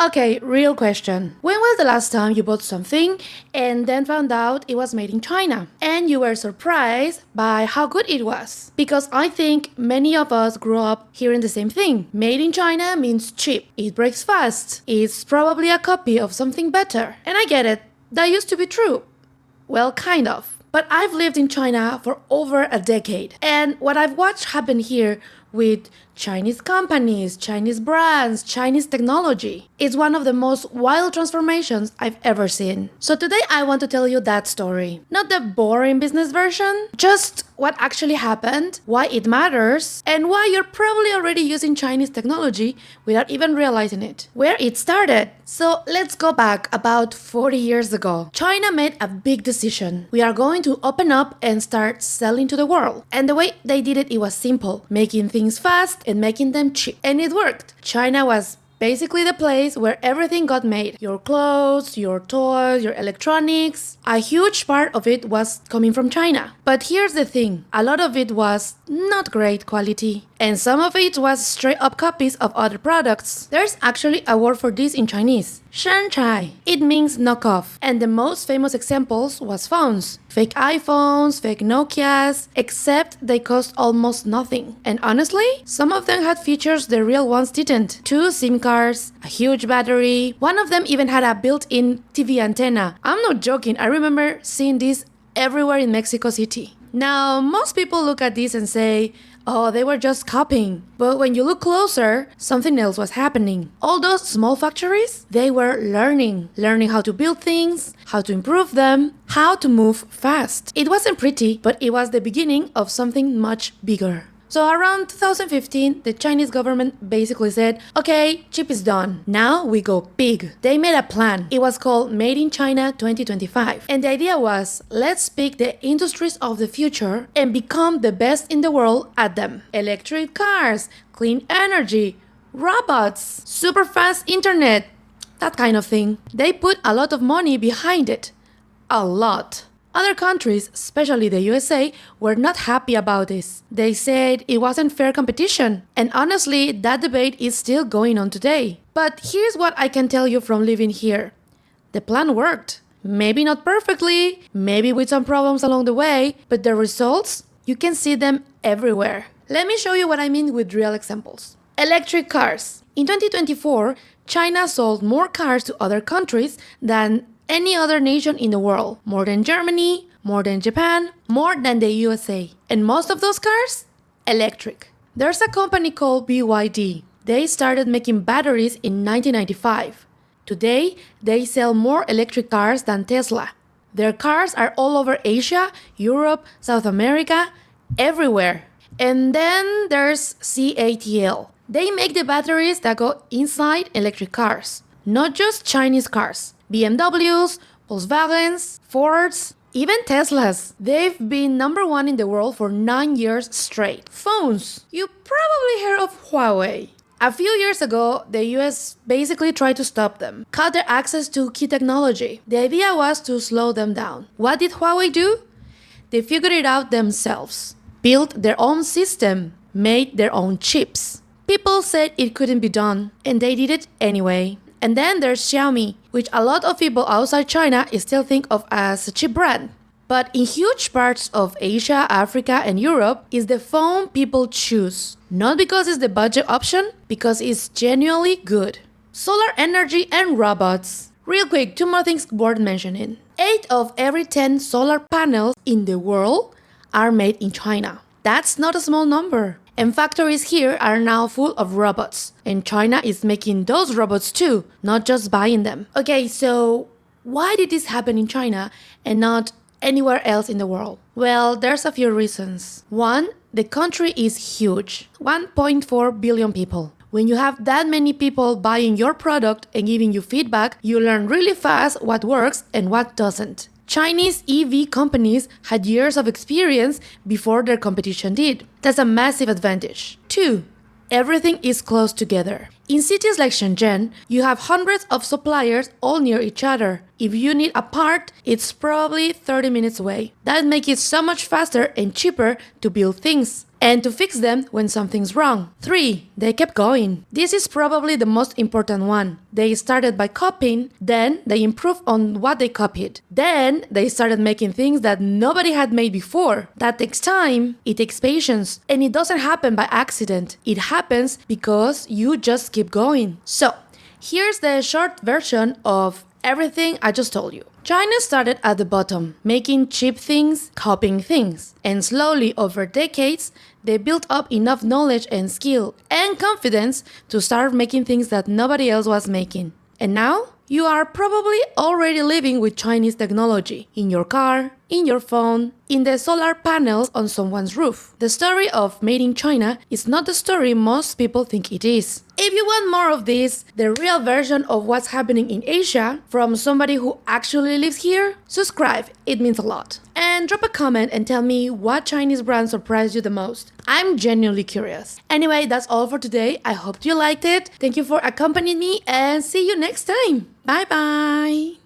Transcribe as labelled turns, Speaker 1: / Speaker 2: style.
Speaker 1: Okay, real question. When was the last time you bought something and then found out it was made in China? And you were surprised by how good it was? Because I think many of us grew up hearing the same thing. Made in China means cheap. It breaks fast. It's probably a copy of something better. And I get it. That used to be true. Well, kind of. But I've lived in China for over a decade. And what I've watched happen here with Chinese companies, Chinese brands, Chinese technology is one of the most wild transformations I've ever seen. So today I want to tell you that story. Not the boring business version, just what actually happened, why it matters, and why you're probably already using Chinese technology without even realizing it. Where it started. So let's go back about 40 years ago. China made a big decision. We are going to open up and start selling to the world. And the way they did it was simple, making things fast and making them cheap. And it worked. China was basically the place where everything got made. Your clothes, your toys, your electronics. A huge part of it was coming from China. But here's the thing. A lot of it was not great quality. And some of it was straight up copies of other products. There's actually a word for this in Chinese. Shanzhai. It means knockoff. And the most famous examples was phones. Fake iPhones, fake Nokias, except they cost almost nothing. And honestly, some of them had features the real ones didn't. 2 SIM cards, a huge battery. One of them even had a built-in TV antenna. I'm not joking, I remember seeing this everywhere in Mexico City. Now, most people look at this and say, oh, they were just copying. But when you look closer, something else was happening. All those small factories, they were learning how to build things, how to improve them, how to move fast. It wasn't pretty, but it was the beginning of something much bigger. So around 2015, the Chinese government basically said, okay, chip is done. Now we go big. They made a plan. It was called Made in China 2025. And the idea was, let's pick the industries of the future and become the best in the world at them. Electric cars, clean energy, robots, super fast internet, that kind of thing. They put a lot of money behind it. A lot. Other countries, especially the USA, were not happy about this. They said it wasn't fair competition. And honestly, that debate is still going on today. But here's what I can tell you from living here. The plan worked. Maybe not perfectly, maybe with some problems along the way, but the results, you can see them everywhere. Let me show you what I mean with real examples. Electric cars. In 2024, China sold more cars to other countries than any other nation in the world. More than Germany, more than Japan, more than the USA. And most of those cars? Electric. There's a company called BYD. They started making batteries in 1995. Today, they sell more electric cars than Tesla. Their cars are all over Asia, Europe, South America, everywhere. And then there's CATL. They make the batteries that go inside electric cars. Not just Chinese cars. BMWs, Volkswagens, Fords, even Teslas. They've been number 1 in the world for 9 years straight. Phones. You probably heard of Huawei. A few years ago, the US basically tried to stop them, cut their access to key technology. The idea was to slow them down. What did Huawei do? They figured it out themselves, built their own system, made their own chips. People said it couldn't be done, and they did it anyway. And then there's Xiaomi, which a lot of people outside China still think of as a cheap brand. But in huge parts of Asia, Africa, and Europe, is the phone people choose. Not because it's the budget option, because it's genuinely good. Solar energy and robots. Real quick, 2 more things worth mentioning. 8 of every 10 solar panels in the world are made in China. That's not a small number. And factories here are now full of robots. And China is making those robots too, not just buying them. Okay, so why did this happen in China and not anywhere else in the world? Well, there's a few reasons. One, the country is huge. 1.4 billion people. When you have that many people buying your product and giving you feedback, you learn really fast what works and what doesn't. Chinese EV companies had years of experience before their competition did. That's a massive advantage. 2. Everything is close together. In cities like Shenzhen, you have hundreds of suppliers all near each other. If you need a part, it's probably 30 minutes away. That makes it so much faster and cheaper to build things. and to fix them when something's wrong. 3. They kept going. This is probably the most important one. They started by copying, then they improved on what they copied. Then they started making things that nobody had made before. That takes time, it takes patience, and it doesn't happen by accident. It happens because you just keep going. So, here's the short version of everything I just told you. China started at the bottom, making cheap things, copying things. And slowly, over decades, they built up enough knowledge and skill and confidence to start making things that nobody else was making. And now, you are probably already living with Chinese technology in your car, in your phone, in the solar panels on someone's roof. The story of Made in China is not the story most people think it is. If you want more of this, the real version of what's happening in Asia, from somebody who actually lives here, subscribe, it means a lot. And drop a comment and tell me what Chinese brand surprised you the most. I'm genuinely curious. Anyway, that's all for today. I hope you liked it. Thank you for accompanying me and see you next time. Bye bye.